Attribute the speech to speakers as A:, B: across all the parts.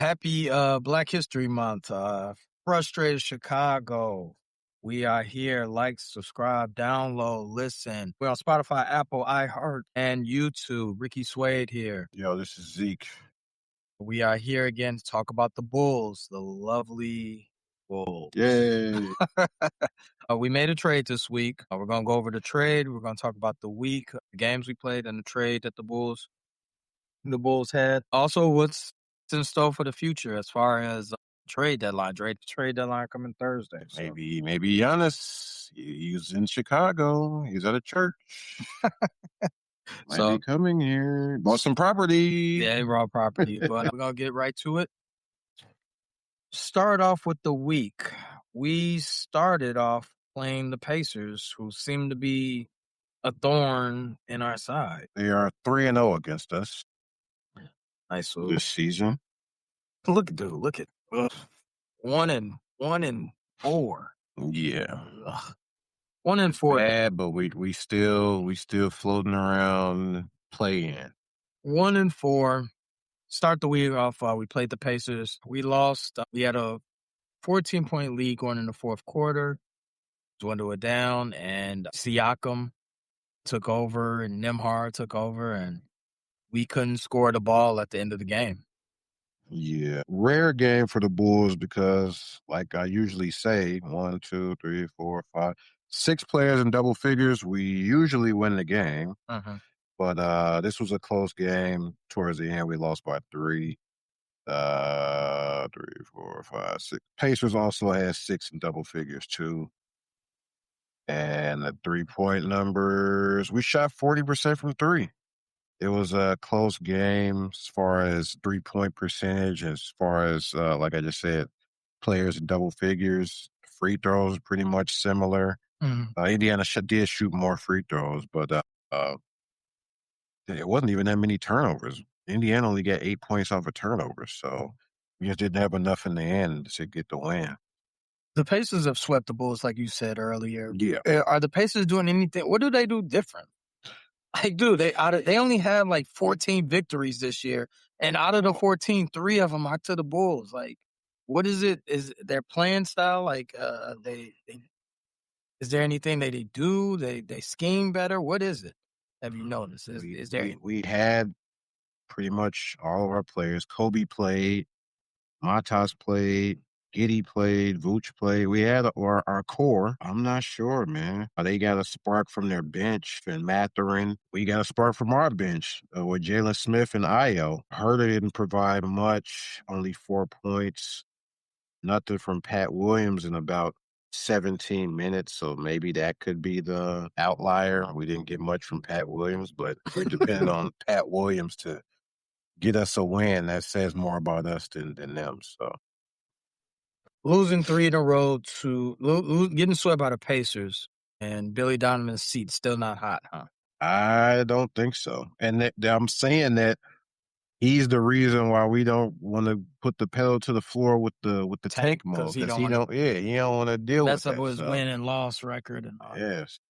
A: Happy Black History Month. Frustrated Chicago. We are here. Like, subscribe, download, listen. We're on Spotify, Apple, iHeart, and YouTube. Ricky Suede here.
B: Yo, this is Zeke.
A: We are here again to talk about the Bulls, the lovely Bulls.
B: Yay.
A: We made a trade this week. We're going to go over the trade. We're going to talk about the week, the games we played, and the trade that the Bulls had. Also, what's in store for the future as far as trade deadline coming Thursday. So.
B: Maybe Giannis. He's in Chicago. He's at a church. Might be coming here. Bought some property.
A: Yeah, raw property. But we're gonna get right to it. Start off with the week. We started off playing the Pacers, who seem to be a thorn in our side.
B: They are 3-0 against us.
A: Nice
B: this season.
A: Look at 1-4.
B: Yeah.
A: 1-4.
B: Bad, but we still floating around playing.
A: 1-4. Start the week off. We played the Pacers. We lost. We had a 14-point lead going in the fourth quarter. Dwindled it down, and Siakam took over, and Nembhard took over, and we couldn't score the ball at the end of the game.
B: Yeah. Rare game for the Bulls because, like I usually say, 1, 2, 3, 4, 5, 6 players in double figures, we usually win the game. But this was a close game. Towards the end, we lost by 3. 3, 4, 5, 6. Pacers also had 6 in double figures, too. And the 3-point numbers, we shot 40% from 3. It was a close game as far as 3-point percentage, as far as, like I just said, players in double figures. Free throws pretty much similar. Indiana did shoot more free throws, but it wasn't even that many turnovers. Indiana only got 8 points off of turnovers, so we just didn't have enough in the end to get the win.
A: The Pacers have swept the Bulls, like you said earlier.
B: Yeah.
A: Are the Pacers doing anything? What do they do different? Like, dude, they only have like 14 victories this year, and out of the 14, 3 of them are to the Bulls. Like, what is it? Is their playing style like? Is there anything they do? They scheme better. What is it? Have you noticed? Is there?
B: We had pretty much all of our players. Kobe played, Matas played, Giddey played, Vooch played. We had our core. I'm not sure, man. They got a spark from their bench and Mathurin. We got a spark from our bench with Jalen Smith and Ayo. Herter didn't provide much, only 4 points. Nothing from Pat Williams in about 17 minutes, so maybe that could be the outlier. We didn't get much from Pat Williams, but we're depending on Pat Williams to get us a win. That says more about us than them, so.
A: Losing 3 in a row to getting swept by the Pacers and Billy Donovan's seat still not hot, huh?
B: I don't think so. And I'm saying that he's the reason why we don't want to put the pedal to the floor with the tank mode. Because he don't want to deal with that.
A: That's his win and loss record and all.
B: Yes.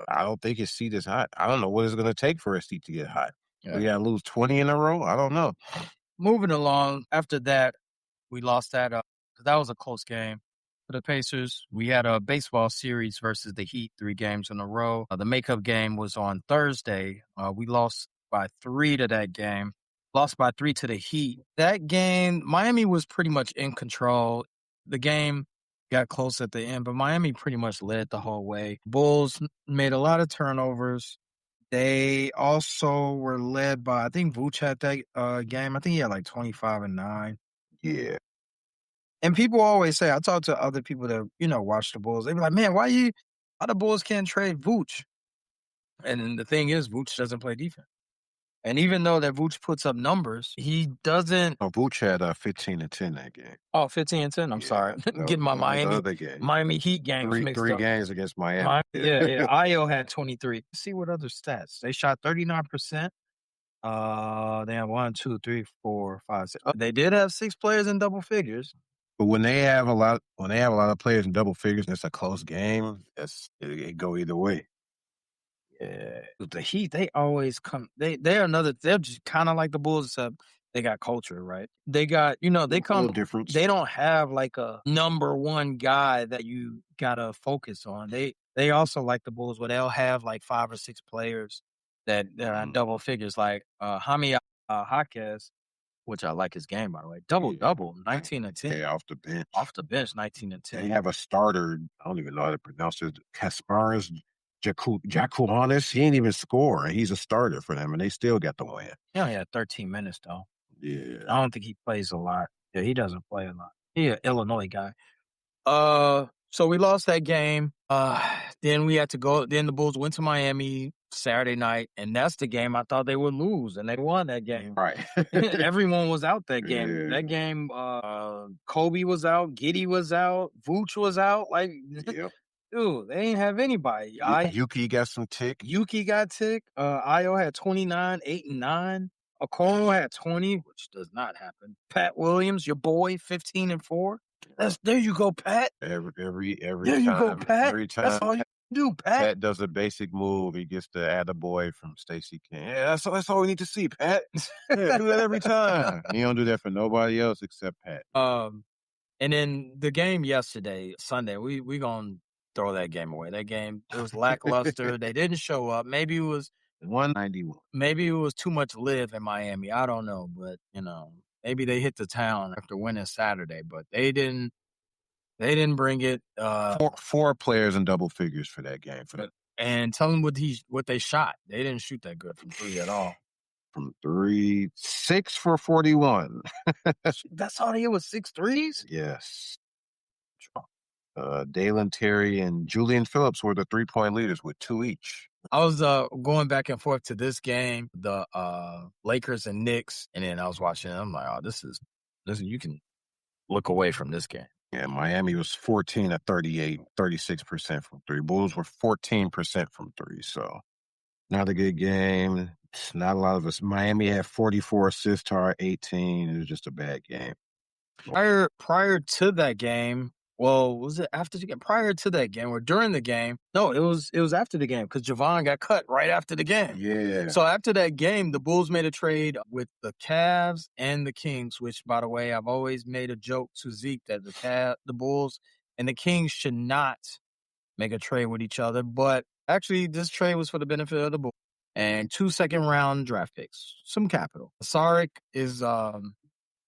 B: I don't think his seat is hot. I don't know what it's going to take for his seat to get hot. Yeah. We got to lose 20 in a row? I don't know.
A: Moving along, after that, we lost that. That was a close game for the Pacers. We had a baseball series versus the Heat 3 games in a row. The makeup game was on Thursday. We lost by 3 to that game. Lost by 3 to the Heat. That game, Miami was pretty much in control. The game got close at the end, but Miami pretty much led the whole way. Bulls made a lot of turnovers. They also were led by, I think Vooch had that game. I think he had like 25 and 9.
B: Yeah.
A: And people always say, I talk to other people that, watch the Bulls. They be like, man, why the Bulls can't trade Vooch? And then the thing is, Vooch doesn't play defense. And even though that Vooch puts up numbers, he doesn't.
B: Oh, Vooch had 15 and 10 that game.
A: Oh, 15 and 10. I'm sorry. Getting my Miami Heat games mixed up.
B: 3 games against Miami.
A: Yeah. Ayo had 23. Let's see what other stats. They shot 39%. They have 1, 2, 3, 4, 5, 6. They did have 6 players in double figures.
B: But when they have a lot of players in double figures and it's a close game, it go either way.
A: Yeah. The Heat, they always come. They're just kind of like the Bulls, except They got culture, right? They got, they
B: little difference.
A: they don't have like a number one guy that you gotta focus on. They also like the Bulls where they'll have like 5 or 6 players that are on double figures, like Hami Jaquez, which I like his game, by the way. Double, 19 and 10.
B: Yeah, off the bench.
A: Off the bench, 19 and 10.
B: They have a starter. I don't even know how to pronounce it. Kasparis Jakuhanis. He ain't even score. He's a starter for them, and they still got the win.
A: He only had 13 minutes, though.
B: Yeah.
A: I don't think he plays a lot. Yeah, he doesn't play a lot. He an Illinois guy. So we lost that game. Then we had to go. Then the Bulls went to Miami Saturday night, and that's the game I thought they would lose, and they won that game.
B: Right.
A: Everyone was out that game.
B: Yeah.
A: That game, Kobe was out, Giddey was out, Vooch was out. Like,
B: Yep.
A: dude, they ain't have anybody.
B: Yuki got some tick.
A: Yuki got tick. Io had 29, 8 and 9. Okoro had 20, which does not happen. Pat Williams, your boy, 15 and 4. There you go, Pat.
B: Every
A: There
B: time.
A: you go, Pat.
B: Every time.
A: That's all you do, Pat.
B: Pat does a basic move. He gets the attaboy from Stacey King. Yeah, that's all we need to see, Pat. Yeah, do that every time. He don't do that for nobody else except Pat.
A: And then the game yesterday, Sunday, we gonna throw that game away. That game, it was lackluster. They didn't show up. Maybe it was
B: 191.
A: Maybe it was too much live in Miami. I don't know, but maybe they hit the town after winning Saturday, but they didn't bring it.
B: Four players in double figures for that game.
A: And tell them what they shot. They didn't shoot that good from 3 at all.
B: From 3, 6 for 41.
A: That's all they hit was 6 threes?
B: Yes. Dalen Terry and Julian Phillips were the 3-point leaders with 2 each.
A: I was going back and forth to this game, the Lakers and Knicks, and then I was watching it. I'm like, oh, this is you can look away from this game.
B: Yeah, Miami was 14 of 38, 36% from 3. Bulls were 14% from 3, so not a good game. Not a lot of us. Miami had 44 assists to our 18. It was just a bad game.
A: Prior to that game, well, was it after the game? Prior to that game or during the game? No, it was after the game because Javon got cut right after the game.
B: Yeah.
A: So after that game, the Bulls made a trade with the Cavs and the Kings, which, by the way, I've always made a joke to Zeke that the Bulls and the Kings should not make a trade with each other. But actually, this trade was for the benefit of the Bulls and 2 second-round draft picks, some capital. Sarek is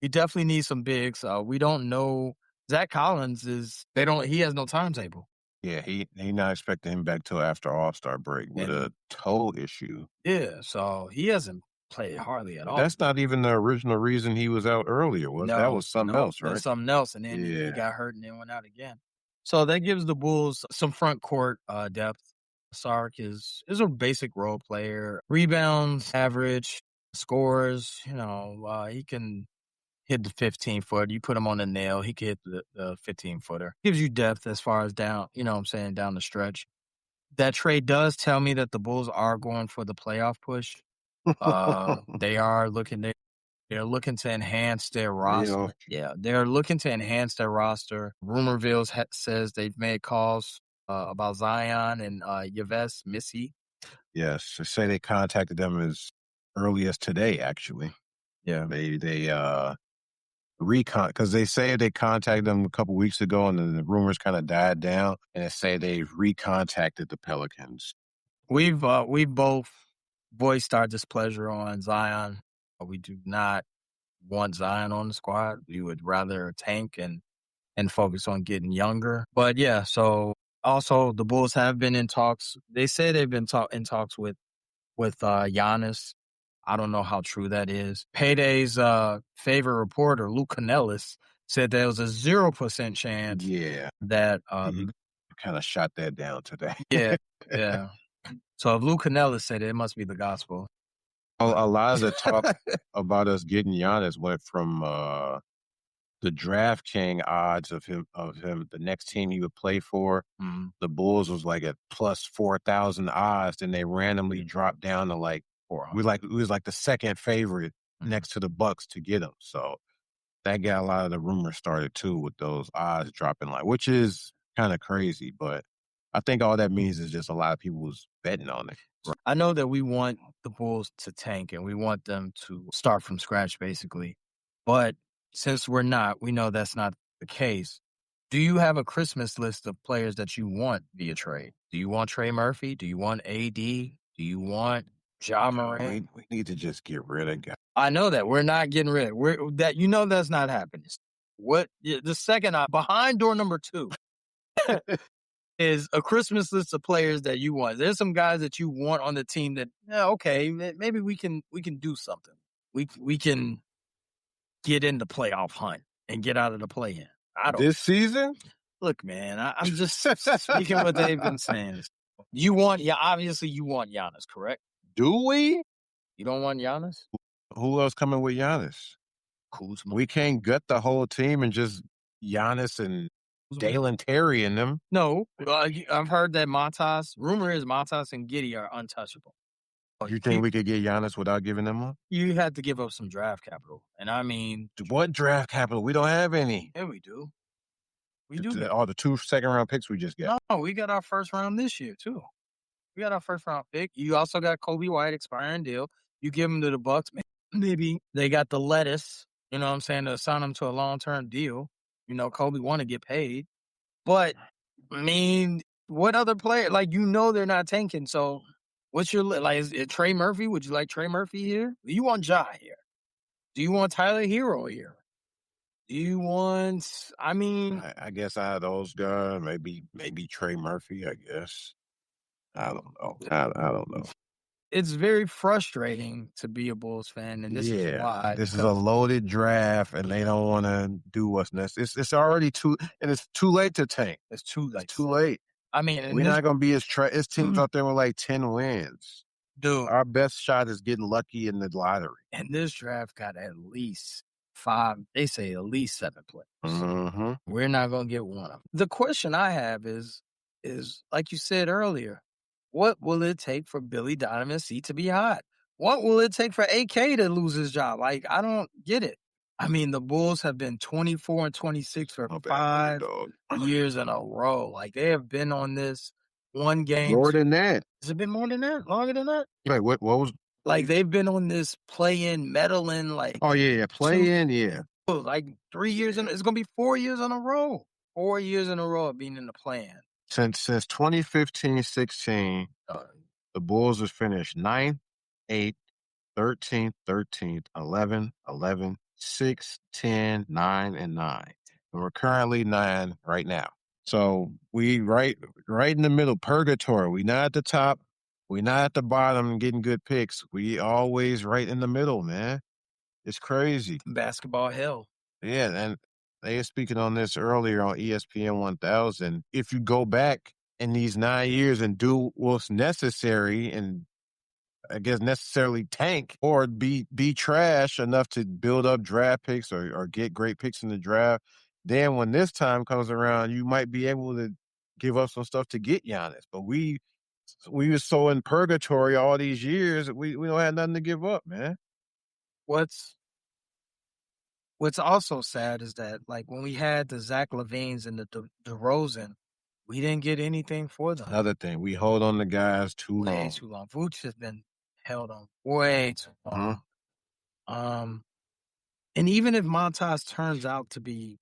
A: he definitely needs some bigs. We don't know. Zach Collins he has no timetable.
B: Yeah, he not expecting him back till after All-Star break with a toe issue.
A: Yeah, so he hasn't played hardly at all.
B: That's not even the original reason he was out earlier. That was something else, right?
A: Something else, and then he got hurt and then went out again. So that gives the Bulls some front court depth. Sark is a basic role player. Rebounds, average, scores. He can hit the 15-foot. You put him on the nail, he could hit the 15-footer. Gives you depth as far as down, down the stretch. That trade does tell me that the Bulls are going for the playoff push. They are looking. They're looking to enhance their roster. Yeah, they're looking to enhance their roster. Rumorville says they've made calls about Zion and Yves Missy.
B: Yes, they say they contacted them as early as today. Actually,
A: yeah,
B: they because they say they contacted them a couple weeks ago, and then the rumors kind of died down, and they say they recontacted the Pelicans.
A: We've both voiced our displeasure on Zion. We do not want Zion on the squad. We would rather tank and focus on getting younger. But yeah, so also the Bulls have been in talks. They say they've been in talks with Giannis. I don't know how true that is. Payday's favorite reporter, Luke Canellis, said there was a 0% chance that
B: kind of shot that down today.
A: Yeah. So if Luke Canellis said it must be the gospel.
B: A lot of the talk about us getting Giannis went from the DraftKings odds of him, the next team he would play for.
A: Mm-hmm.
B: The Bulls was like at plus 4,000 odds, and they randomly dropped down to like we was like the second favorite next to the Bucks to get him. So that got a lot of the rumors started too with those odds dropping, which is kind of crazy, but I think all that means is just a lot of people was betting on it.
A: I know that we want the Bulls to tank and we want them to start from scratch, basically. But since we're not, we know that's not the case. Do you have a Christmas list of players that you want via trade? Do you want Trey Murphy? Do you want AD? Do you want Ja Morant?
B: We need to just get rid of guys.
A: I know that we're not getting rid of that's not happening. The second behind door number 2 is a Christmas list of players that you want. There's some guys that you want on the team that, okay, maybe we can do something. We can get in the playoff hunt and get out of the play-in.
B: This season?
A: Look, man, I'm just speaking what they've been saying. Obviously you want Giannis, correct?
B: Do we?
A: You don't want Giannis?
B: Who else coming with Giannis?
A: Kuzma.
B: We can't gut the whole team and just Giannis and Dalen Terry and them.
A: No, I've heard that rumor is Montas and Giddey are untouchable.
B: You think we could get Giannis without giving them up?
A: You have to give up some draft capital. And I mean...
B: What draft capital? We don't have any.
A: Yeah, we do. We do.
B: All the 2 second-round picks we just got.
A: No, we got our first round this year, too. We got our first round pick. You also got Kobe White expiring deal. You give him to the Bucks. Maybe they got the lettuce, you know what I'm saying, to sign him to a long-term deal. You know, Kobe want to get paid. But, I mean, what other player? Like, they're not tanking. So, what's your, like, is it Trey Murphy? Would you like Trey Murphy here? Do you want Ja here? Do you want Tyler Hero here? Do you want,
B: I guess I had those guys. Maybe Trey Murphy, I guess. I don't know. I don't know.
A: It's very frustrating to be a Bulls fan, and this is why.
B: This is a loaded draft, and they don't want to do what's necessary. It's already it's too late to tank.
A: It's too late.
B: It's too late.
A: I mean,
B: we're not going to be as teams out there with like 10 wins.
A: Dude.
B: Our best shot is getting lucky in the lottery.
A: And this draft got at least 5, they say at least 7 players.
B: Mm-hmm.
A: We're not going to get one of them. The question I have is like you said earlier, what will it take for Billy Donovan's seat to be hot? What will it take for AK to lose his job? Like, I don't get it. I mean, the Bulls have been 24 and 26 for 5 years in a row. Like, they have been on this one game.
B: More than that.
A: Has it been more than that? Longer than that?
B: Like, what was?
A: Like, they've been on this play-in, meddling, like...
B: Oh, yeah, play-in, yeah.
A: Like, 3 years in... It's going to be 4 years in a row. 4 years in a row of being in the play-in.
B: Since 2015-16, the Bulls have finished 9th, 8th, 13th, 13th, 11th, 11th, 6th, 10, 9, and 9. And we're currently 9 right now. So we right in the middle, purgatory. We not at the top. We not at the bottom getting good picks. We always right in the middle, man. It's crazy.
A: Basketball hell.
B: Yeah, and they were speaking on this earlier on ESPN 1000. If you go back in these 9 years and do what's necessary and I guess necessarily tank or be trash enough to build up draft picks or get great picks in the draft, then when this time comes around, you might be able to give up some stuff to get Giannis. But we were so in purgatory all these years, we don't have nothing to give up, man.
A: What's also sad is that, like, when we had the Zach LaVines and the DeRozan, we didn't get anything for them.
B: Another thing, we hold on to guys too long.
A: Way too long. Vooch has been held on way too long. And even if Montas turns out to be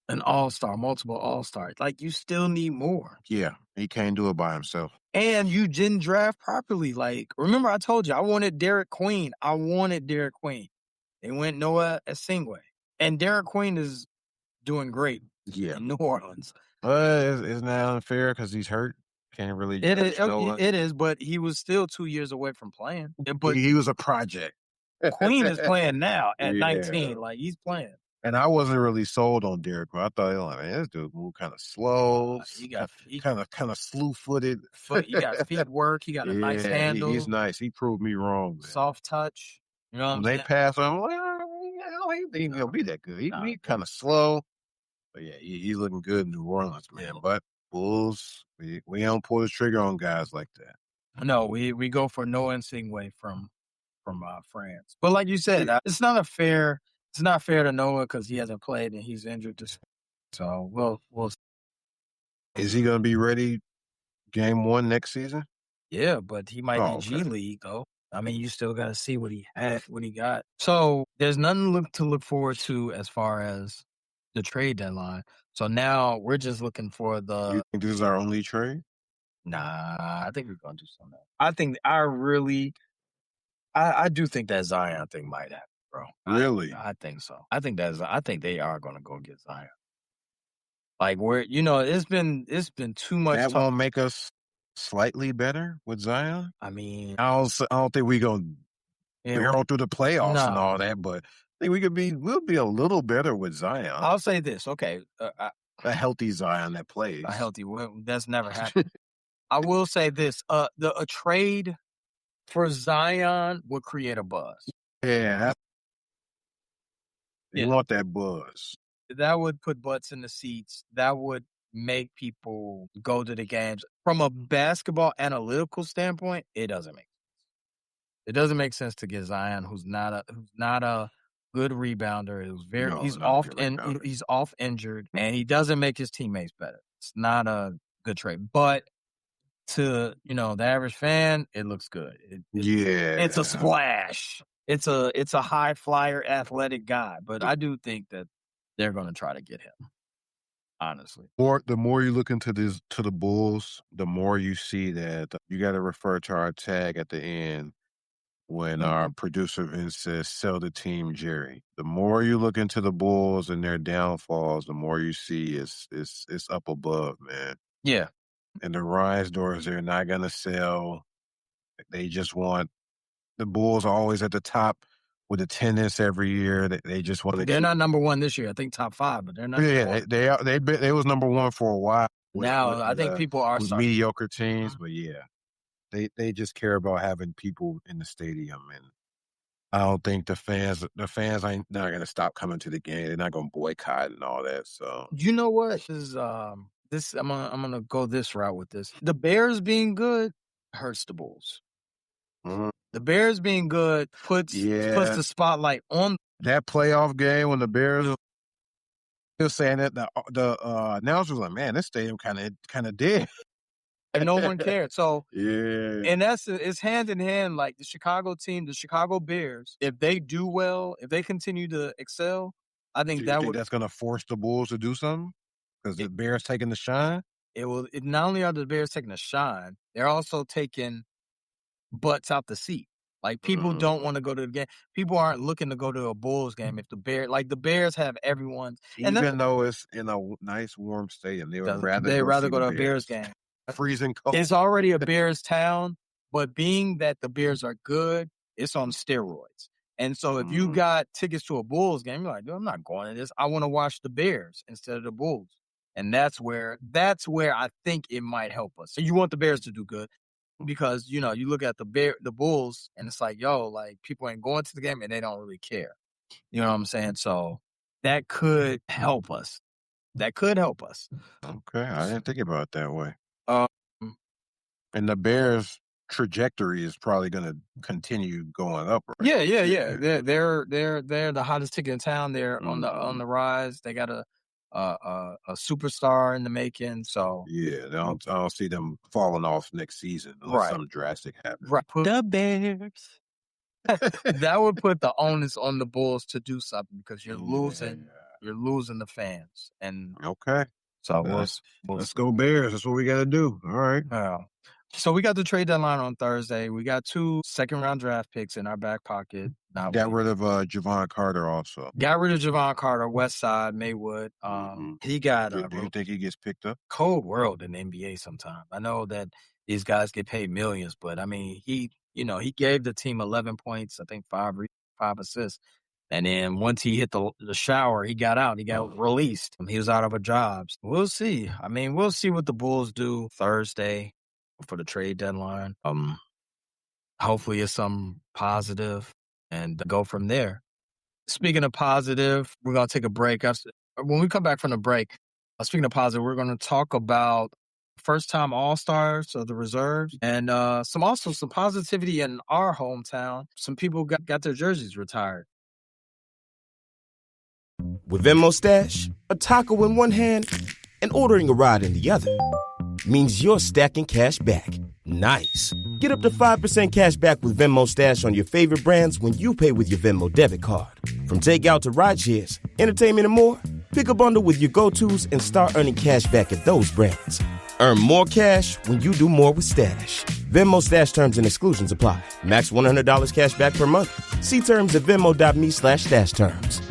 A: an all-star, multiple all-stars, like, you still need more.
B: Yeah, he can't do it by himself.
A: And you didn't draft properly. Like, remember I told you, I wanted Derrick Queen. They went Noah Esingwe. And Derrick Queen is doing great in New Orleans.
B: Isn't that unfair because he's hurt? Can't really.
A: It is, but he was still 2 years away from playing. But
B: he was a project.
A: Queen is playing now at 19. Like, he's playing.
B: And I wasn't really sold on Derrick. I thought, man, this dude moved kind of slow.
A: He got
B: kind of slew-footed.
A: He got feet work. He got a nice handle.
B: He's nice. He proved me wrong, man.
A: Soft touch. You know what I'm
B: saying?
A: They
B: pass him. I'm like, he ain't gonna be that good. He kind of slow. But yeah, he's looking good in New Orleans, man. But Bulls, we don't pull the trigger on guys like that.
A: No, we go for Noah Esingwe from France. But like you said, it's not fair to Noah because he hasn't played and he's injured. So we'll
B: Is he going to be ready game 1 next season?
A: Yeah, but he might be G League though. I mean, you still got to see what he got. So there's nothing to look forward to as far as the trade deadline. So now we're just looking for
B: You think this is our only trade?
A: Nah, I think we're gonna do something else. I do think that Zion thing might happen, bro.
B: Really?
A: I think so. I think they are gonna go get Zion. Like it's been too much.
B: That won't make us slightly better with Zion.
A: I mean,
B: I don't think we go barrel through the playoffs and all that, but I think we'll be a little better with Zion.
A: I'll say this, okay,
B: a healthy Zion that plays.
A: A healthy, that's never happened. I will say this: a trade for Zion would create a buzz.
B: Yeah, you want that buzz.
A: That would put butts in the seats. That would make people go to the games. From a basketball analytical standpoint, it doesn't make sense. It doesn't make sense to get Zion, who's not a good rebounder. He's off injured, and he doesn't make his teammates better. It's not a good trade, but to the average fan, it looks good. It's a splash. It's a high flyer, athletic guy, but I do think that they're going to try to get him. Honestly,
B: the more you look into the Bulls, the more you see that you got to refer to our tag at the end when our producer Vince says "sell the team, Jerry." The more you look into the Bulls and their downfalls, the more you see it's up above, man.
A: Yeah.
B: And the rise doors, they're not going to sell. They just want the Bulls are always at the top with attendance every year. They just want to.
A: They're not number one this year. I think top 5, but they're not.
B: Yeah, they was number 1 for a while.
A: Now I think people are
B: with mediocre teams, but yeah, they just care about having people in the stadium, and I don't think the fans ain't not going to stop coming to the game. They're not going to boycott and all that. So
A: you know what is this? I'm gonna go this route with this. The Bears being good hurts the Bulls.
B: Mm-hmm.
A: The Bears being good puts the spotlight on
B: that playoff game when the Bears was saying that the announcer was like, "Man, this stadium kind of dead,"
A: and no one cared. So
B: yeah,
A: and it's hand in hand. Like the Chicago team, the Chicago Bears, if they do well, if they continue to excel, I think
B: that's going to force the Bulls to do something because the Bears taking the shine.
A: Not only are the Bears taking the shine, they're also taking butts out the seat. Like people don't want to go to the game. People aren't looking to go to a Bulls game if the Bears have everyone's.
B: Even though it's in a nice warm stadium, they would rather go to a
A: Bears game.
B: Freezing cold.
A: It's already a Bears town, but being that the Bears are good, it's on steroids. And so if you got tickets to a Bulls game, you're like, dude, I'm not going to this. I want to watch the Bears instead of the Bulls. And that's where I think it might help us. So you want the Bears to do good because, you look at the Bulls and it's like, yo, like people ain't going to the game and they don't really care. You know what I'm saying? So that could help us.
B: Okay. I didn't think about it that way. And the Bears' trajectory is probably going to continue going up. Right?
A: Yeah. They're the hottest ticket in town. They're on the rise. They got a superstar in the making. So
B: yeah, I don't see them falling off next season unless something drastic happens.
A: Right. The Bears. That would put the onus on the Bulls to do something because you're losing the fans. And
B: okay.
A: So
B: let's go Bears. That's what we got to do. All right.
A: So we got the trade deadline on Thursday. We got 2 second-round draft picks in our back pocket.
B: Got rid of Javon Carter also.
A: Got rid of Javon Carter, West Side, Maywood. He got
B: do you think he gets picked up?
A: Cold world in the NBA sometimes. I know that these guys get paid millions, but I mean, he gave the team 11 points, I think 5 assists. And then once he hit the shower, he got out. He got released. He was out of a job. We'll see. I mean, we'll see what the Bulls do Thursday for the trade deadline. Hopefully it's some positive and go from there. Speaking of positive, we're going to take a break. When we come back from the break, speaking of positive, we're going to talk about first-time All-Stars, so the reserves, and some positivity in our hometown. Some people got their jerseys retired.
C: With Venmo Stash, a taco in one hand, and ordering a ride in the other means you're stacking cash back. Nice. Get up to 5% cash back with Venmo Stash on your favorite brands when you pay with your Venmo debit card. From takeout to rideshares, entertainment, and more, pick a bundle with your go-tos and start earning cash back at those brands. Earn more cash when you do more with Stash. Venmo Stash terms and exclusions apply. Max $100 cash back per month. See terms at venmo.me/stash terms.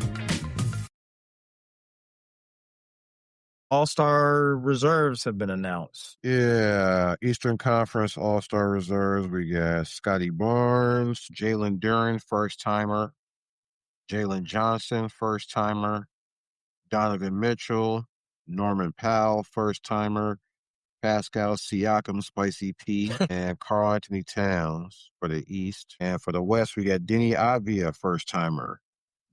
A: All-star reserves have been announced.
B: Yeah, Eastern Conference All-Star reserves. We got Scotty Barnes, Jalen Duren, first-timer, Jalen Johnson, first-timer, Donovan Mitchell, Norman Powell, first-timer, Pascal Siakam, Spicy P, and Karl Anthony Towns for the East. And for the West, we got Denny Avdia, first-timer,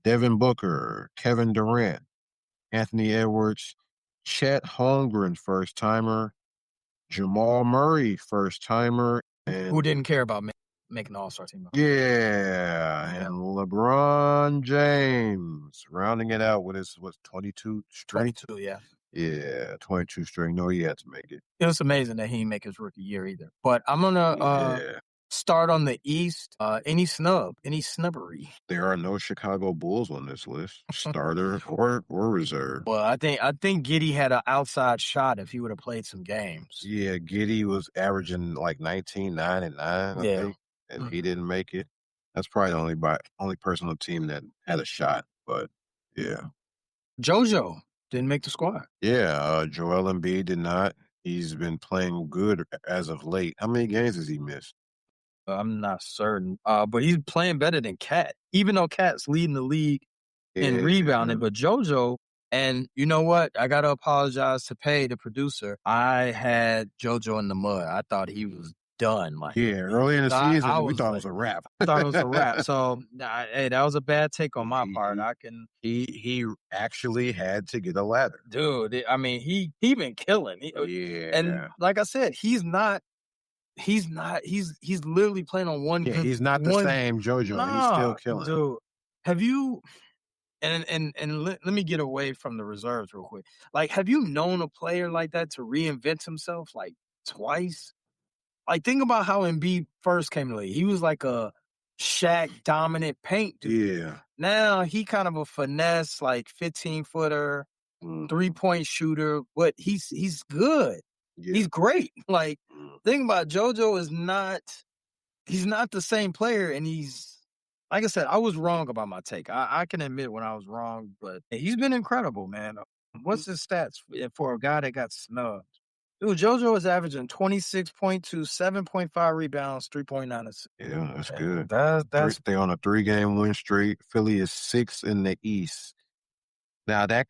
B: Devin Booker, Kevin Durant, Anthony Edwards, Chet Holmgren, first-timer, Jamal Murray, first-timer.
A: Who didn't care about making the All-Star team?
B: Yeah, and LeBron James, rounding it out with his, 22 straight?
A: 22, yeah.
B: Yeah, 22 straight. No, he had to make it.
A: It was amazing that he didn't make his rookie year either. But I'm going to start on the East. Any snubbery?
B: There are no Chicago Bulls on this list, starter or reserve.
A: Well, I think Giddey had an outside shot if he would have played some games.
B: Yeah, Giddey was averaging like 19, 9, and 9, I think, and he didn't make it. That's probably the only person on the team that had a shot, but yeah.
A: JoJo didn't make the squad.
B: Yeah, Joel Embiid did not. He's been playing good as of late. How many games has he missed?
A: I'm not certain, but he's playing better than Cat, even though Cat's leading the league in rebounding. But JoJo, and you know what? I got to apologize to Pay, the producer. I had JoJo in the mud. I thought he was done.
B: Early in the season, we thought it was a wrap.
A: So, hey, that was a bad take on my part.
B: He actually had to get a ladder.
A: Dude, I mean, he been killing. And like I said, he's literally playing on one.
B: Yeah, he's not the same JoJo. He's still killing.
A: Dude, have you, and let me get away from the reserves real quick. Like, have you known a player like that to reinvent himself like twice? Like, think about how Embiid first came to the league. He was like a Shaq dominant paint dude.
B: Yeah.
A: Now he kind of a finesse, like 15-footer, 3-point shooter, but he's good. Yeah. He's great. Like, think about JoJo he's not the same player, and he's, like I said, I was wrong about my take. I can admit when I was wrong, but he's been incredible, man. What's his stats for a guy that got snubbed? Dude, JoJo is averaging 26.2, 7.5 rebounds, 3.9 assists.
B: Yeah, that's good. That's they on a 3-game win streak. Philly is 6th in the East. Now that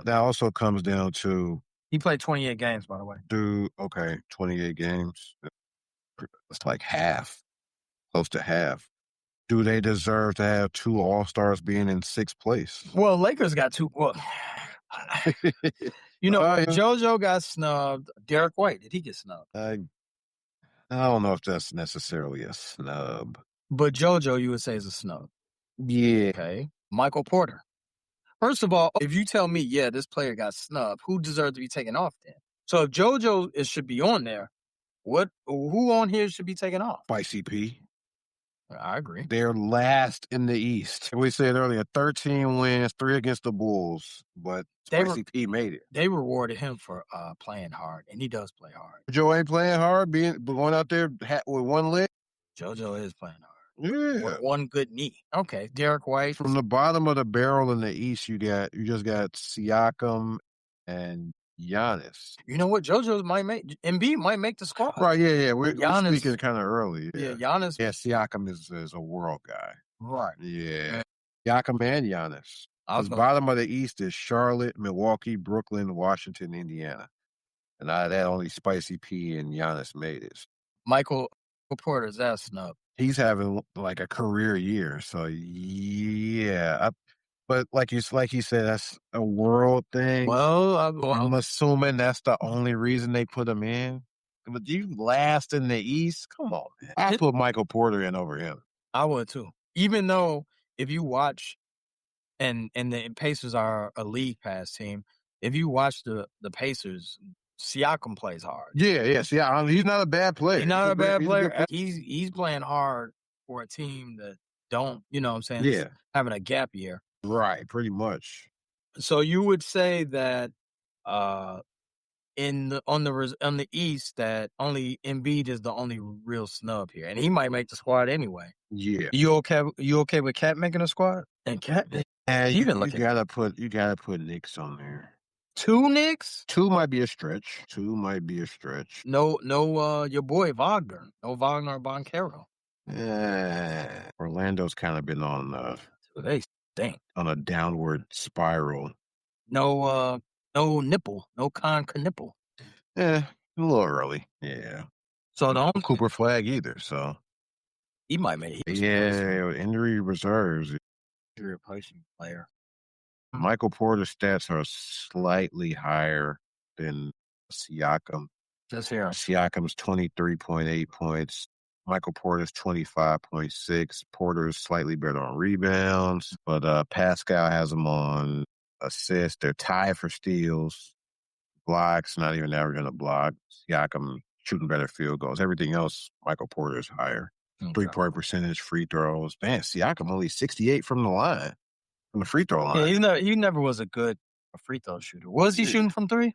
B: also comes down to,
A: he played 28 games, by the way.
B: Dude, okay, 28 games. It's like half, close to half. Do they deserve to have 2 All-Stars being in 6th place?
A: Well, Lakers got 2. Well, JoJo got snubbed. Derrick White, did he get snubbed?
B: I don't know if that's necessarily a snub.
A: But JoJo, you would say, is a snub.
B: Yeah.
A: Okay. Michael Porter. First of all, if you tell me, this player got snubbed, who deserves to be taken off then? So if JoJo should be on there, who on here should be taken off?
B: Spicy P.
A: I agree.
B: They're last in the East. We said earlier, 13 wins, 3 against the Bulls, but Spicy P made it.
A: They rewarded him for playing hard, and he does play hard.
B: Joe ain't playing hard, going out there with one leg.
A: JoJo is playing hard.
B: Yeah.
A: With one good knee. Okay, Derrick White.
B: From the bottom of the barrel in the East, you just got Siakam and Giannis.
A: You know what? Embiid might make the squad.
B: Right, yeah. We're speaking kind of early.
A: Yeah, Giannis.
B: Yeah, Siakam is a world guy.
A: Right.
B: Yeah. Siakam and Giannis. The bottom of the East is Charlotte, Milwaukee, Brooklyn, Washington, Indiana. And that only Spicy P and Giannis made it.
A: Michael Porter's that snub.
B: He's having like a career year. So, yeah. But like you said, that's a world thing.
A: Well,
B: I'm assuming that's the only reason they put him in. But you last in the East? Come on, man. I put Michael Porter in over him.
A: I would too. Even though if you watch, and the Pacers are a league pass team, if you watch the Pacers, Siakam plays hard.
B: Yeah. He's not a bad player.
A: He's not a bad player. He's playing hard for a team that don't, you know what I'm saying?
B: Yeah.
A: Having a gap year.
B: Right, pretty much.
A: So you would say that on the East that only Embiid is the only real snub here, and he might make the squad anyway.
B: Yeah.
A: You okay with Cat making a squad? And Cat,
B: you gotta put Knicks on there.
A: 2 Knicks?
B: 2 might be a stretch.
A: No, your boy Wagner. No Wagner or Boncaro.
B: Orlando's kind of been on
A: They stink.
B: On a downward spiral.
A: No nipple. No Con Nipple.
B: A little early. Yeah.
A: So the
B: Cooper Flag either. So
A: he might make it.
B: Yeah, injury reserves.
A: Replacement player.
B: Michael Porter's stats are slightly higher than Siakam.
A: Just here.
B: Siakam's 23.8 points. Michael Porter's 25.6. Porter is slightly better on rebounds, but Pascal has him on assists. They're tied for steals. Blocks, not even averaging a block. Siakam shooting better field goals. Everything else, Michael Porter is higher. Okay. 3-point percentage, free throws. Man, Siakam only 68 from the line, from the free throw line.
A: Yeah, he never was a good free throw shooter. Was he shooting from 3?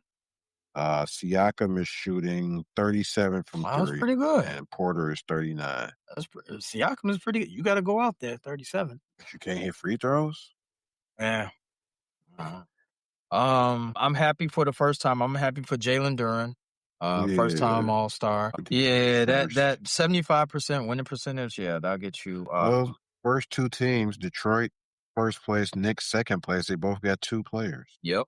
B: Siakam is shooting 37 from 3.
A: That's pretty good.
B: And Porter is 39.
A: Siakam is pretty good. You got to go out there, 37.
B: But you can't hit free throws?
A: Yeah. I'm happy for the first time. I'm happy for Jalen Duren. First time All-Star. Yeah, that 75% winning percentage, that'll get you.
B: First 2 teams, Detroit first place, Knicks second place, they both got 2 players.
A: Yep.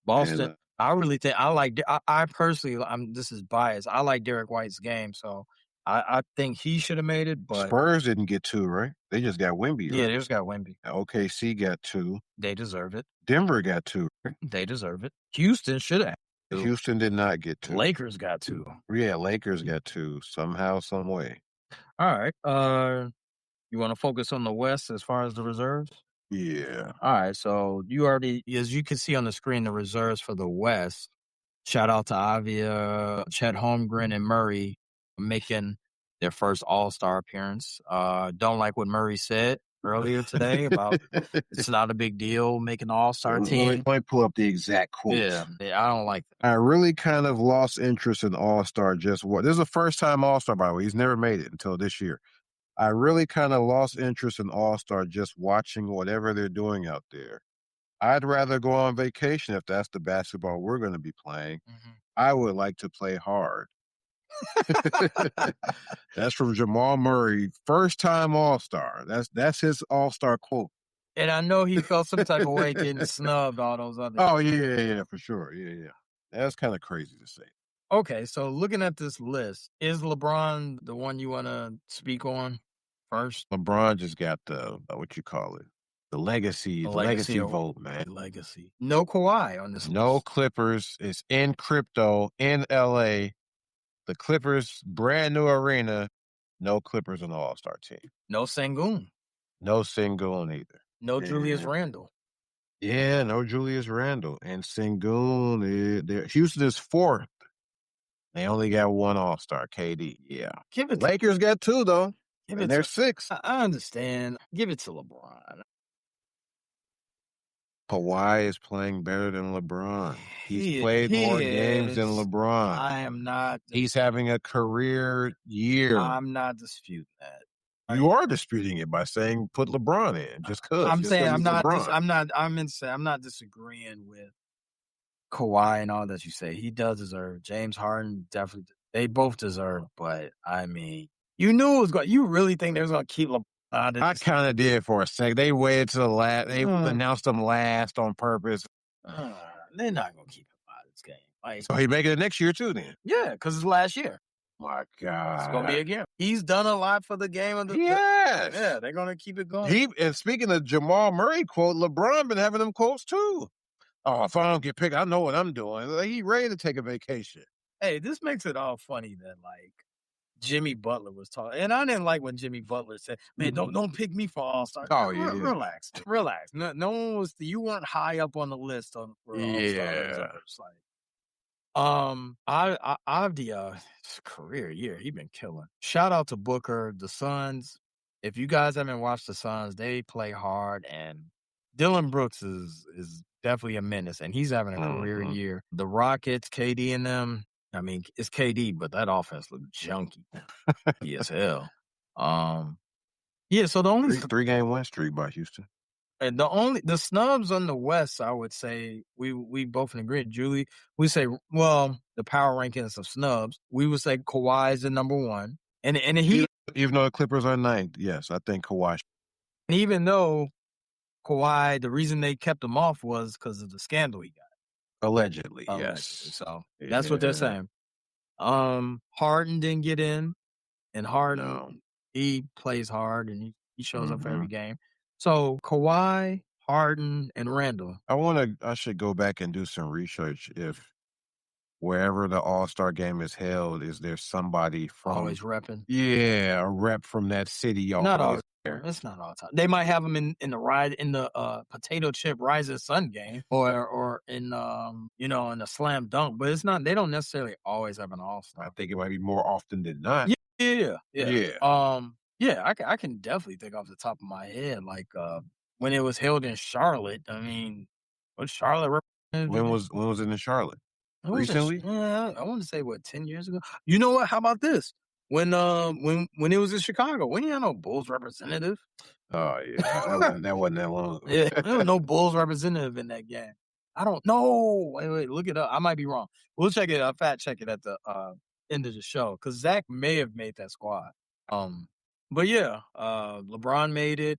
A: Boston. And, I really think I personally, this is biased. I like Derrick White's game, so I think he should have made it. But
B: Spurs didn't get 2, right? They just got Wemby.
A: Yeah, they just got Wemby.
B: OKC got 2.
A: They deserve it.
B: Denver got 2.
A: They deserve it. Houston should have.
B: Houston did not get 2.
A: Lakers got 2.
B: Yeah, Lakers got 2 somehow, some way.
A: All right. You want to focus on the West as far as the reserves?
B: Yeah.
A: All right. So you already, as you can see on the screen, the reserves for the West. Shout out to Avia, Chet Holmgren, and Murray making their first All-Star appearance. Don't like what Murray said earlier today about it's not a big deal making the All-Star team.
B: Let me pull up the exact quote.
A: Yeah, I don't like that.
B: I really kind of lost interest in All-Star this is the first time All-Star, by the way. He's never made it until this year. I really kind of lost interest in All-Star just watching whatever they're doing out there. I'd rather go on vacation if that's the basketball we're going to be playing. Mm-hmm. I would like to play hard. That's from Jamal Murray, first time All-Star. That's his All-Star quote.
A: And I know he felt some type of way getting snubbed all those other.
B: Oh yeah, for sure. Yeah. That's kind of crazy to say.
A: Okay, so looking at this list, is LeBron the one you want to speak on first?
B: LeBron just got the what you call it, the legacy vote, man.
A: Legacy. No Kawhi on this list.
B: No Clippers. It's in crypto in LA. The Clippers, brand new arena. No Clippers on the All-Star team.
A: No Sengun.
B: No Sengun either.
A: No Julius Randle.
B: Yeah, no Julius Randle. And Sengun, Houston is 4th. They only got 1 All-Star, KD. Yeah. Lakers got 2, though. And they're 6th.
A: I understand. Give it to LeBron.
B: Kawhi is playing better than LeBron. He's played more games than LeBron.
A: I am not.
B: He's having a career year.
A: I'm not disputing that.
B: You are disputing it by saying put LeBron in just because.
A: I'm saying I'm not disagreeing with Kawhi and all that you say. He does deserve. James Harden definitely. They both deserve. But I mean, you knew it was going. You really think they was going to keep LeBron?
B: I kind of did for a second. They waited to the last. They announced him last on purpose.
A: They're not going to keep him out of this game.
B: So he making it next year too, then?
A: Yeah, because it's last year.
B: My God,
A: it's going to be again. He's done a lot for the game.
B: Yes.
A: Yeah, they're going to keep it going.
B: And speaking of Jamal Murray quote, LeBron been having them quotes too. Oh, if I don't get picked, I know what I'm doing. He ready to take a vacation.
A: Hey, this makes it all funny that Jimmy Butler was talking, and I didn't like when Jimmy Butler said, "Man, don't pick me for All-Star."
B: Oh, yeah.
A: Relax. No one was. You weren't high up on the list for All-Star reserves. Avdia's career year, he been killing. Shout out to Booker, the Suns. If you guys haven't watched the Suns, they play hard, and Dylan Brooks is definitely a menace, and he's having a career year. The Rockets, KD and them. I mean, it's KD, but that offense looked junky as hell. Yeah. So the only
B: 3-game win streak by Houston.
A: And the snubs on the West, I would say we both agree. Julie, we say, well, the power rankings of snubs, we would say Kawhi is the number one, and he
B: even though the Clippers are ninth, yes, I think Kawhi.
A: And even though Kawhi, the reason they kept him off was because of the scandal he got.
B: Allegedly, yes.
A: So that's what they're saying. Harden didn't get in, and Harden he plays hard and he shows up for every game. So Kawhi, Harden, and Randall.
B: I should go back and do some research if wherever the All-Star game is held, is there somebody from
A: always repping?
B: Yeah, a rep from that city.
A: Not all there. It's not all the time. They might have them in the potato chip Rising Sun game or in in a slam dunk, but it's not. They don't necessarily always have an All-Star.
B: I think it might be more often than not.
A: Yeah. I can definitely think off the top of my head, like when it was held in Charlotte. I mean, was Charlotte
B: when was it in Charlotte? Recently?
A: I want to say 10 years ago. You know what? How about this? When it was in Chicago, we didn't have no Bulls representative.
B: Oh yeah, that wasn't that long ago.
A: Yeah, there was no Bulls representative in that game. I don't know. Wait, look it up. I might be wrong. We'll check it. Fact check it at the end of the show because Zach may have made that squad. But yeah, LeBron made it.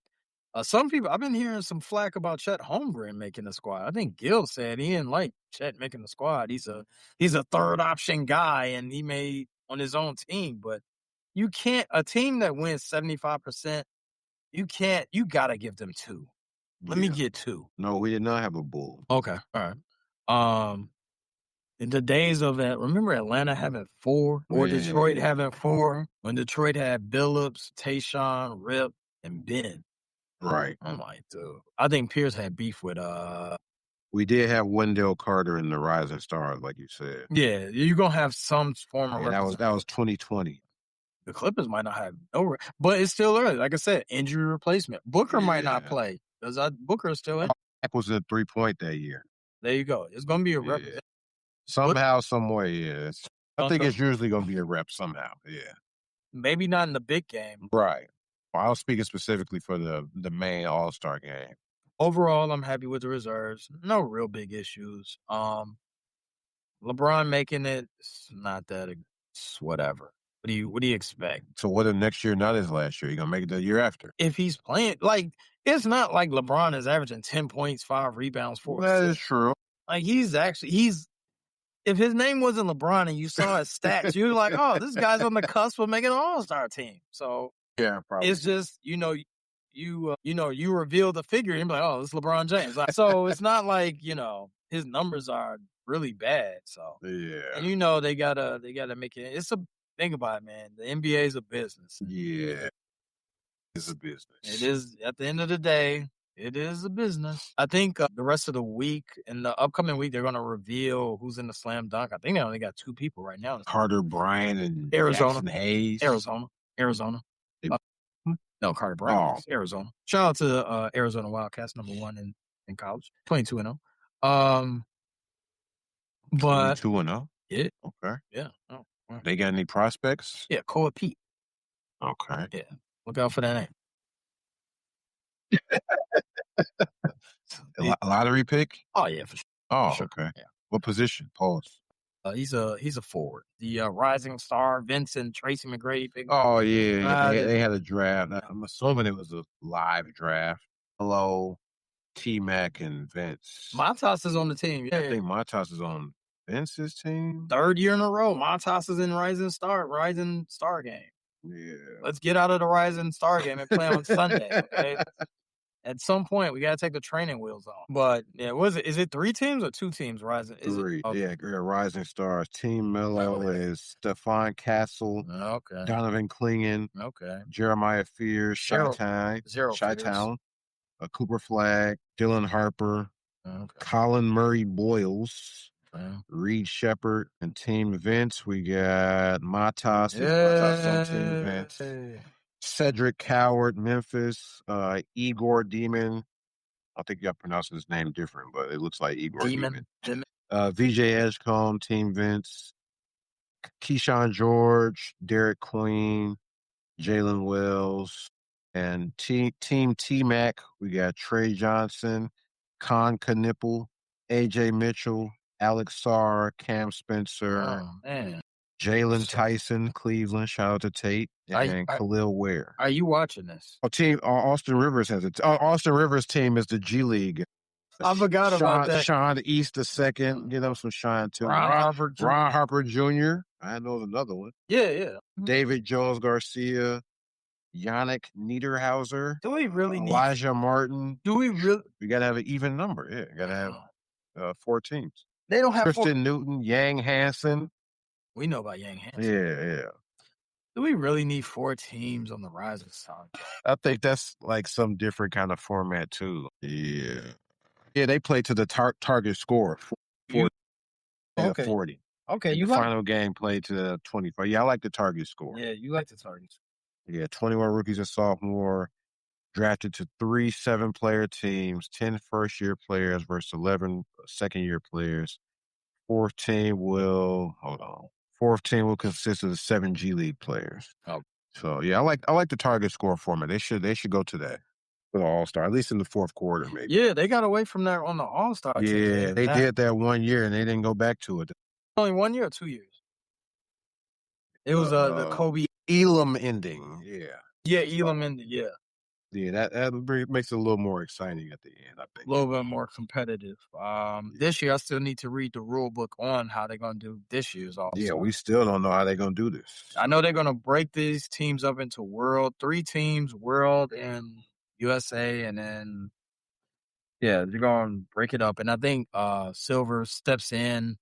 A: Some people, I've been hearing some flack about Chet Holmgren making the squad. I think Gil said he didn't like Chet making the squad. He's a third option guy, and he made on his own team. But you can't a team that wins 75%. You got to give them 2. Let me get 2.
B: No, we did not have a Bull.
A: Okay, all right. In the days of that, remember Atlanta having 4 or Detroit having 4 when Detroit had Billups, Tayshaun, Rip, and Ben.
B: Right.
A: I'm like, dude. I think Pierce had beef with
B: We did have Wendell Carter in the Rising Stars, like you said.
A: Yeah, you're gonna have some form of
B: that was 2020.
A: The Clippers might not have but it's still early. Like I said, injury replacement. Booker might not play. Booker is still in.
B: That was a 3-point that year.
A: There you go. It's gonna be a representative.
B: Somehow, some way, yes. I think it's usually gonna be a rep somehow. Yeah.
A: Maybe not in the big game.
B: Right. Well, I was speaking specifically for the main All-Star game.
A: Overall, I'm happy with the reserves. No real big issues. LeBron making it, it's not that. It's whatever. What do you expect?
B: So what if next year not his last year? He gonna make it the year after?
A: If he's playing, it's not like LeBron is averaging 10 points, 5 rebounds, 4
B: assists. That is true.
A: Like if his name wasn't LeBron and you saw his stats, you're like, oh, this guy's on the cusp of making an All-Star team. So
B: yeah, probably.
A: It's just you reveal the figure and be like, oh, it's LeBron James. So it's not like his numbers are really bad. So
B: yeah,
A: and they gotta make it. Think about it, man. The NBA is a business.
B: Yeah, it's a business.
A: It is at the end of the day. It is a business. I think the rest of the week, in the upcoming week, they're going to reveal who's in the slam dunk. I think they only got 2 people right now.
B: Carter Bryant and
A: Arizona.
B: Jackson Hayes.
A: Arizona. No, Carter Bryant. Arizona. Shout out to Arizona Wildcats, number 1 in college. 22-0. But
B: 22-0?
A: Yeah.
B: Okay.
A: Yeah. Oh, wow.
B: They got any prospects?
A: Yeah, Koa Pete.
B: Okay.
A: Yeah. Look out for that name.
B: A lottery pick?
A: Oh yeah, for sure.
B: Oh,
A: for sure.
B: Okay.
A: Yeah.
B: What position? Pause.
A: He's a forward. The rising star, Vincent Tracy McGrady.
B: Oh yeah, they had a draft. I'm assuming it was a live draft. Hello, T-Mac and Vince.
A: Montas is on the team. Yeah,
B: I think Montas is on Vince's team.
A: 3rd year in a row. Montas is in Rising Star game.
B: Yeah.
A: Let's get out of the Rising Star game and play on Sunday. Okay. At some point, we got to take the training wheels off. But, yeah, is it 3 teams or 2 teams rising?
B: Three.
A: Okay.
B: Yeah, rising stars. Team Mello is Stephon Castle,
A: Okay.
B: Donovan Clingan,
A: Okay.
B: Jeremiah Fears,
A: Zero
B: Chi-Town, Cooper Flagg, Dylan Harper, Colin Murray Boyles, Reed Shepard, and Team Vince. We got Matas. Matas on Team Vince. Cedric Coward, Memphis. Igor Demon. I think y'all pronounce his name different, but it looks like Igor Demon. VJ Edgecombe, Team Vince. Keyshawn George, Derek Queen, Jalen Wells, and Team T-Mac. We got Trey Johnson, Con Knipple, AJ Mitchell, Alex Sarr, Cam Spencer, Jalen Tyson, Cleveland. Shout out to Tate and Khalil Ware.
A: Are you watching this?
B: Austin Rivers has it. Austin Rivers' team is the G League.
A: I forgot about that.
B: Sean East II. Get him some shine too. Ron Harper Jr. I know another one.
A: Yeah.
B: David Jones Garcia. Yannick Niederhauser.
A: Do we really need
B: Elijah Martin?
A: Do we really?
B: We got to have an even number. Yeah, got to have 4 teams.
A: They don't have
B: Tristan Newton, Yang Hansen.
A: We know about Yang Hansen.
B: Yeah.
A: Do we really need 4 teams on the rising star?
B: I think that's like some different kind of format too. Yeah, they play to the target score. 40.
A: Okay,
B: the final game played to 25. Yeah, I like the target score.
A: Yeah, you like the target score.
B: Yeah, 21 rookies and sophomore drafted to 3 7-player teams, 10 first-year players versus 11 second-year players. Fourth team will consist of the 7 G League players.
A: Oh.
B: So yeah, I like the target score format. They should go to that for the All-Star, at least in the fourth quarter, maybe.
A: Yeah, they got away from that on the All-Star team.
B: Yeah, they did that 1 year and they didn't go back to it.
A: Only 1 year or 2 years? It was the Kobe
B: Elam ending. Yeah,
A: Elam ending. Yeah.
B: Yeah, that makes it a little more exciting at the end, I think.
A: A little bit more competitive. This year, I still need to read the rule book on how they're going to do this year's All-Star.
B: Yeah, we still don't know how they're going to do this.
A: I know they're going to break these teams up into 3 teams, World and USA, and then, they're going to break it up. And I think Silver steps in.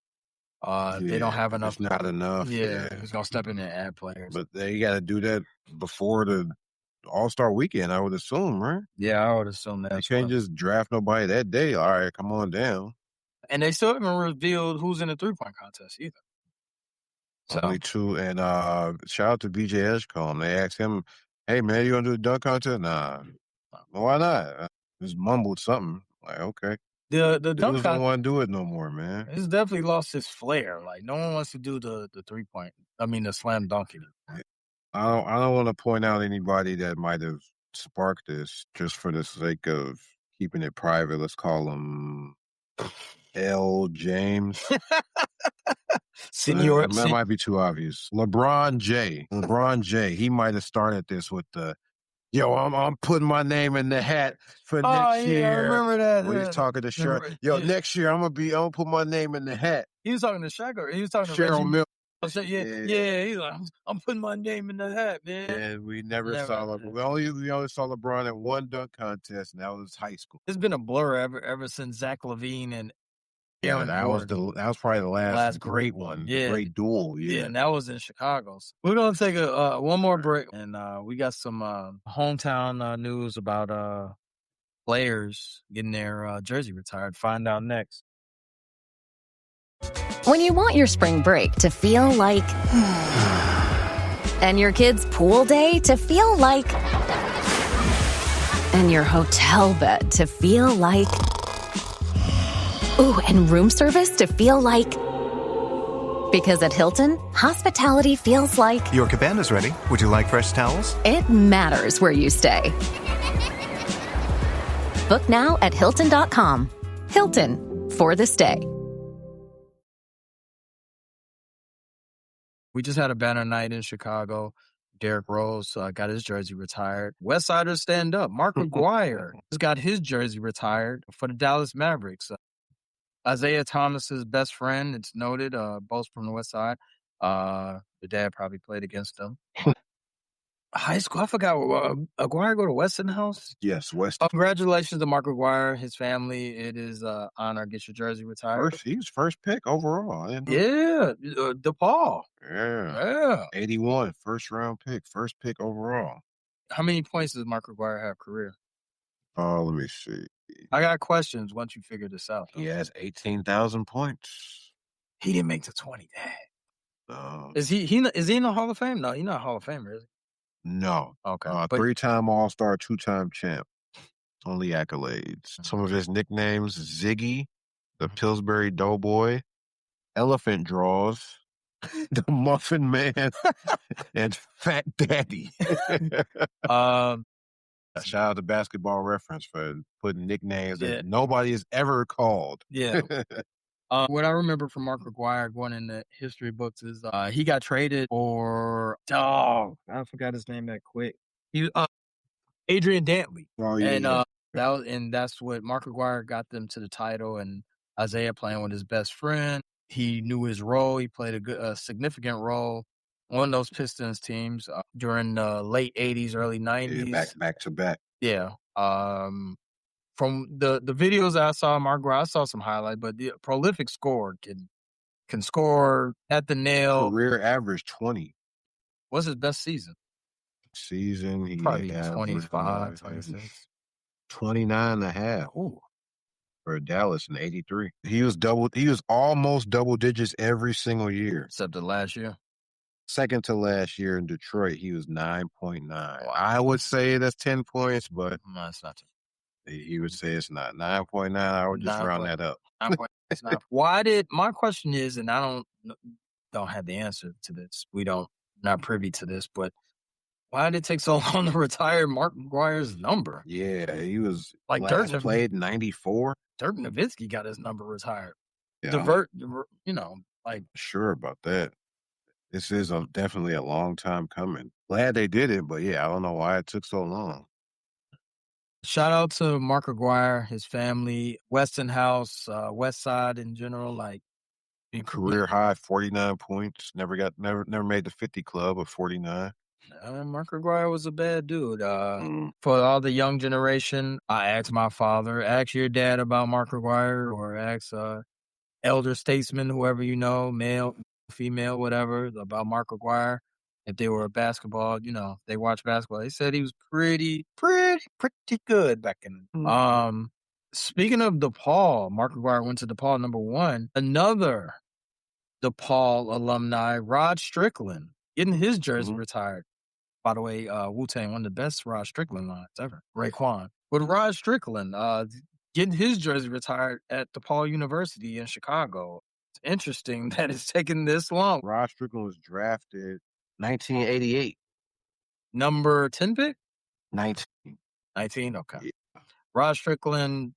A: They don't have enough.
B: It's not enough.
A: Yeah, he's going to step in and add players.
B: But they got to do that before the All-Star weekend, I would assume, right?
A: Yeah, I would assume that.
B: You can't just draft nobody that day. All right, come on down.
A: And they still haven't revealed who's in the 3-point contest either. So.
B: Only 2. And shout out to VJ Edgecombe. They asked him, hey, man, you going to do the dunk contest? Nah. Why not? Just mumbled something. Like, okay.
A: The dunk contest
B: don't want to do it no more, man.
A: It's definitely lost its flair. Like, no one wants to do the 3-point. I mean, the slam dunk anymore.
B: I don't want to point out anybody that might have sparked this just for the sake of keeping it private. Let's call him L. James.
A: Senior.
B: That might be too obvious. LeBron J. He might have started this with the, yo, I'm putting my name in the hat for next year.
A: I remember that.
B: When he's talking to Cheryl. Yo, next year I'm gonna put my name in the hat.
A: He was talking to Shaq, or he was talking to
B: Cheryl Miller.
A: Yeah. He's like, I'm putting my name in the hat, man.
B: And we never saw LeBron. We only saw LeBron at 1 dunk contest, and that was high school.
A: It's been a blur ever since Zach LaVine and
B: that was probably the last great one.
A: Yeah.
B: Great duel. Yeah,
A: and that was in Chicago. So we're gonna take one more break, and we got some hometown news about players getting their jersey retired. Find out next.
D: When you want your spring break to feel like and your kids' pool day to feel like and your hotel bed to feel like ooh, and room service to feel like because at Hilton, hospitality feels like
E: your cabana's ready. Would you like fresh towels?
D: It matters where you stay. Book now at Hilton.com. Hilton, for the stay.
A: We just had a banner night in Chicago. Derrick Rose got his jersey retired. Westsiders stand up. Mark Aguirre has got his jersey retired for the Dallas Mavericks. Isaiah Thomas's best friend, it's noted, both from the West Side. The dad probably played against him. High school, I forgot. Aguirre go to Westinghouse?
B: Yes, West.
A: Congratulations to Mark Aguirre, his family. It is honor. Get your jersey retired.
B: He was first pick overall.
A: Yeah, DePaul.
B: Yeah. 81, first round pick, first pick overall.
A: How many points does Mark Aguirre have career?
B: Let me see.
A: I got questions once you figure this out.
B: He has 18,000 points.
A: He didn't make the 20. Is he in the Hall of Fame? No, he's not Hall of Famer, is he?
B: No.
A: Okay.
B: 3-time All-Star, 2-time champ. Only accolades. Some of his nicknames: Ziggy, the Pillsbury Doughboy, Elephant Draws, the Muffin Man, and Fat Daddy. Shout out to Basketball Reference for putting nicknames that nobody has ever called.
A: Yeah. What I remember from Mark Aguirre going in the history books is he got traded for I forgot his name that quick. He Adrian Dantley.
B: Oh yeah.
A: And that's what Mark Aguirre got them to the title. And Isaiah playing with his best friend. He knew his role. He played a significant role on those Pistons teams during the late 80s, early 90s.
B: Yeah, back to back.
A: Yeah. From the videos I saw, Mark Aguirre, I saw some highlights, but the prolific scorer can score at the nail.
B: Career average 20.
A: What's his best season?
B: He
A: probably 25, 26.
B: 29 and a half. Ooh. For Dallas in 83. He was almost double digits every single year.
A: Except the last year.
B: Second to last year in Detroit, he was 9.9. Wow. I would say that's 10 points, but
A: no, it's not 10.
B: He would say it's not 9.9. I would just round that up.
A: My question is, and I don't have the answer to this. Not privy to this, but why did it take so long to retire Mark Aguirre's number?
B: Yeah, he was
A: like
B: Dirk played 94.
A: Dirk Nowitzki got his number retired.
B: Yeah.
A: Like
B: sure about that. This is definitely a long time coming. Glad they did it, but yeah, I don't know why it took so long.
A: Shout out to Mark Aguirre, his family, Westinghouse, West Side in general. Like
B: career high 49 points. Never made the 50 club of 49.
A: Mark Aguirre was a bad dude. For all the young generation, I asked my father, ask your dad about Mark Aguirre, or ask elder statesman, whoever you know, male, female, whatever, about Mark Aguirre. If they were a basketball, they watch basketball. They said he was pretty good back in. Speaking of DePaul, Mark Aguirre went to DePaul number 1. Another DePaul alumni, Rod Strickland, getting his jersey retired. By the way, Wu-Tang, one of the best Rod Strickland lines ever. Raekwon. But Rod Strickland getting his jersey retired at DePaul University in Chicago. It's interesting that it's taken this long.
B: Rod Strickland was drafted 1988.
A: Number 10 pick?
B: 19.
A: 19? Okay.
B: Yeah.
A: Rod Strickland,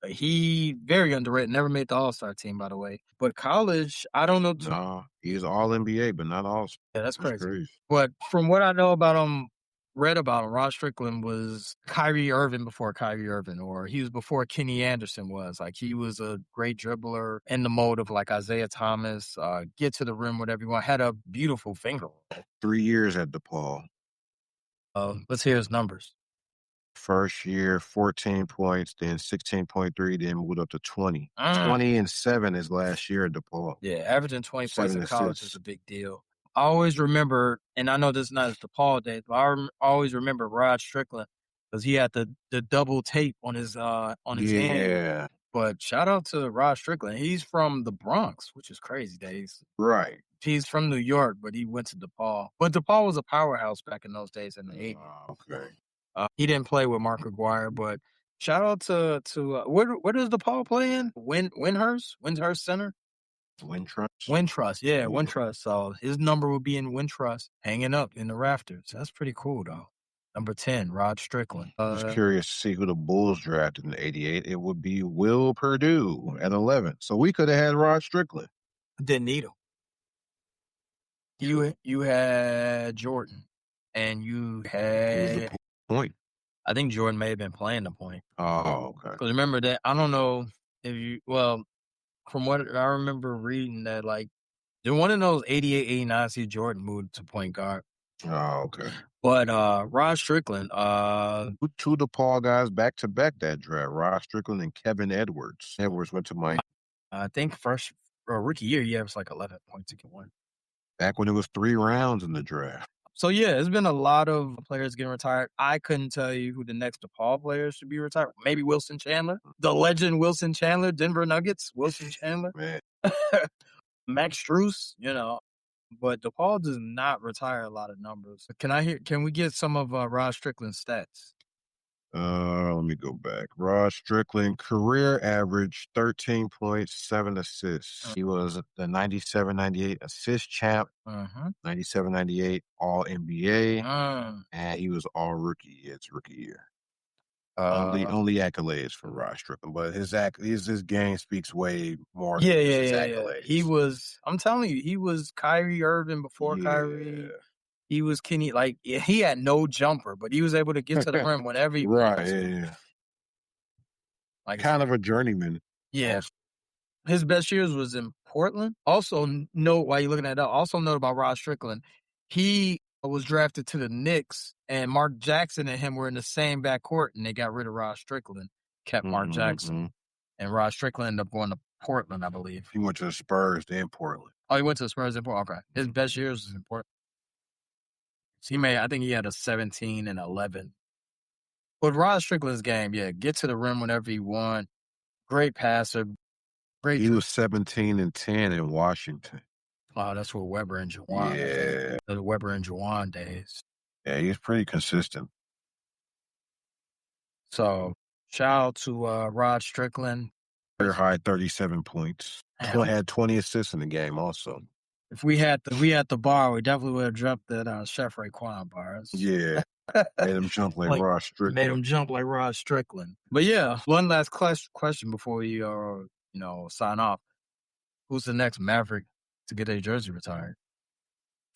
A: he very underrated. Never made the All-Star team, by the way. But college, I don't know.
B: No, he was All-NBA, but not All-Star.
A: Yeah, that's crazy. But from what I know about him, read about him, Rod Strickland was Kyrie Irving before Kyrie Irving, or he was before Kenny Anderson was. Like, he was a great dribbler in the mode of like Isaiah Thomas, get to the rim, whatever you want. Had a beautiful finger.
B: 3 years at DePaul.
A: Let's hear his numbers.
B: First year, 14 points, then 16.3, then moved up to 20. 20 and 7 is last year at DePaul.
A: Yeah, averaging 20 points in college is a big deal. I always remember, and I know this is not his DePaul days, but I always remember Rod Strickland because he had the double tape on his hand.
B: Yeah.
A: But shout out to Rod Strickland. He's from the Bronx, which is crazy days.
B: Right.
A: He's from New York, but he went to DePaul. But DePaul was a powerhouse back in those days in the 80s.
B: Okay.
A: He didn't play with Mark Aguirre, but shout out to where does DePaul play in? Windhurst Center? Wintrust, yeah, Wintrust. So his number will be in Wintrust, hanging up in the rafters. That's pretty cool, though. Number 10, Rod Strickland.
B: I was curious to see who the Bulls drafted in '88. It would be Will Perdue at 11. So we could have had Rod Strickland.
A: Didn't need him. You had Jordan, and you had
B: point.
A: I think Jordan may have been playing the point.
B: Oh, okay.
A: Because remember that, I don't know if from what I remember reading that, like, they're one of those 88, 89 see Jordan moved to point guard.
B: Oh, okay.
A: But Rod Strickland,
B: Two DePaul guys back to back that draft. Rod Strickland and Kevin Edwards. Edwards went to Miami.
A: I think first rookie year, he averaged like 11 points a game.
B: Back when it was 3 rounds in the draft.
A: So, yeah, there's been a lot of players getting retired. I couldn't tell you who the next DePaul players should be retired. Maybe Wilson Chandler. The legend Wilson Chandler, Denver Nuggets, Wilson Chandler.
B: Man.
A: Max Strus, But DePaul does not retire a lot of numbers. Can we get some of Rod Strickland's stats?
B: Let me go back. Rod Strickland, career average 13.7 assists. He was the 97-98 assist champ, 97-98 All NBA, and he was All Rookie his rookie year. Only accolades for Rod Strickland, but his game speaks way more than his accolades.
A: He was, I'm telling you, he was Kyrie Irving before Kyrie. He was Kenny, he had no jumper, but he was able to get to the rim whenever he
B: wanted. Like kind of a journeyman.
A: Yeah. Also. His best years was in Portland. Also note, while you're looking at that, also note about Rod Strickland, he was drafted to the Knicks, and Mark Jackson and him were in the same backcourt, and they got rid of Rod Strickland, kept Mark Jackson, and Rod Strickland ended up going to Portland, I believe.
B: He went to the Spurs, then Portland.
A: Oh, he went to the Spurs, then Portland. Okay. His best years was in Portland. I think he had a 17 and 11. But Rod Strickland's game, get to the rim whenever he want. Great passer.
B: He was 17 and 10 in Washington.
A: Oh, that's what Weber and Juwan.
B: Yeah.
A: The Weber and Juwan days.
B: Yeah, he was pretty consistent.
A: So, shout out to Rod Strickland.
B: Career high 37 points. He had 20 assists in the game also.
A: If we had the bar, we definitely would have jumped that Chef Raekwon bars.
B: Yeah. Made him jump like Rod Strickland.
A: Made him jump like Rod Strickland. But yeah, one last question before we sign off. Who's the next Maverick to get a jersey retired?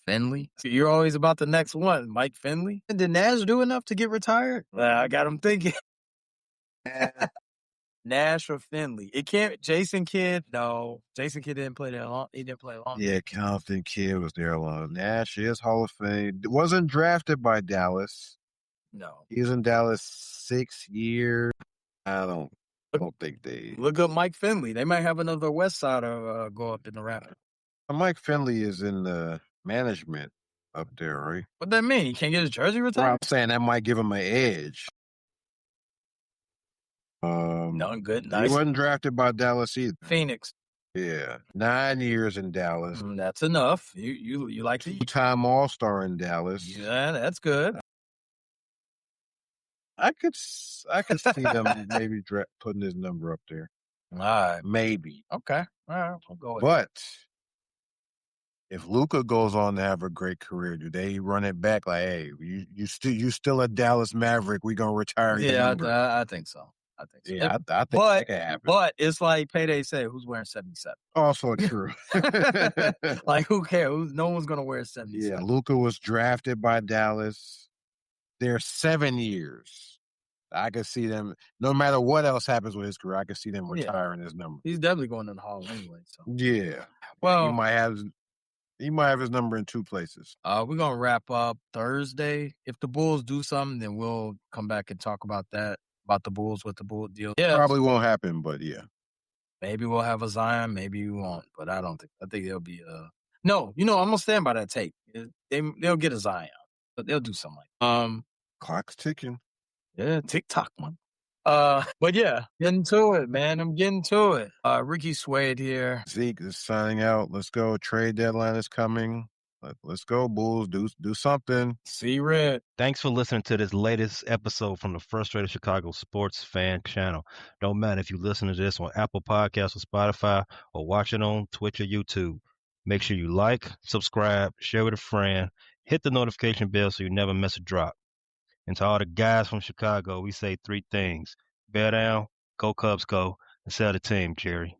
A: Finley? You're always about the next one. Mike Finley? Did Nash do enough to get retired? I got him thinking. Nash or Finley? It can't. Jason Kidd? No. Jason Kidd didn't play that long. He didn't play long.
B: Yeah, Compton Kidd was there long. Nash is Hall of Fame. Wasn't drafted by Dallas.
A: No.
B: He was in Dallas 6 years. I don't think they...
A: Look up Mike Finley. They might have another West Sider go up in the Raptors.
B: Mike Finley is in the management up there, right?
A: What that mean? He can't get his jersey retired?
B: Well, I'm saying that might give him an edge.
A: None good. Nice.
B: He wasn't drafted by Dallas either.
A: Phoenix.
B: Yeah, 9 years in Dallas.
A: That's enough. You like to
B: 2-time All-Star in Dallas.
A: Yeah, that's good.
B: I could see them maybe putting his number up there.
A: All right,
B: maybe.
A: Okay, all right, I'll go with
B: but if Luka goes on to have a great career, do they run it back like, hey, you still a Dallas Maverick? We gonna retire?
A: Yeah, I think so.
B: Yeah, I think that could happen.
A: But it's like Payday said, who's wearing 77?
B: Also true.
A: Like, who cares? No one's going to wear 77.
B: Yeah, Luka was drafted by Dallas. They're 7 years. I could see them, no matter what else happens with his career, I could see them retiring his number.
A: He's definitely going in the Hall anyway. So.
B: Yeah.
A: Well,
B: he might have his number in 2 places.
A: We're going to wrap up Thursday. If the Bulls do something, then we'll come back and talk about that. About the Bulls with the Bull deal.
B: Yeah, probably won't happen, but yeah.
A: Maybe we'll have a Zion, maybe we won't, but I think there'll be no, I'm gonna stand by that tape. They'll get a Zion, but they'll do something like
B: clock's ticking.
A: Yeah, TikTok one. But yeah, getting to it, man. I'm getting to it. Ricky Suede here.
B: Zeke is signing out. Let's go. Trade deadline is coming. Let's go, Bulls. Do something.
A: See red.
F: Thanks for listening to this latest episode from the Frustrated Chicago Sports Fan Channel. Don't matter if you listen to this on Apple Podcasts or Spotify or watch it on Twitch or YouTube. Make sure you like, subscribe, share with a friend, hit the notification bell so you never miss a drop. And to all the guys from Chicago, we say 3 things. Bear down, go Cubs go, and sell the team, Jerry.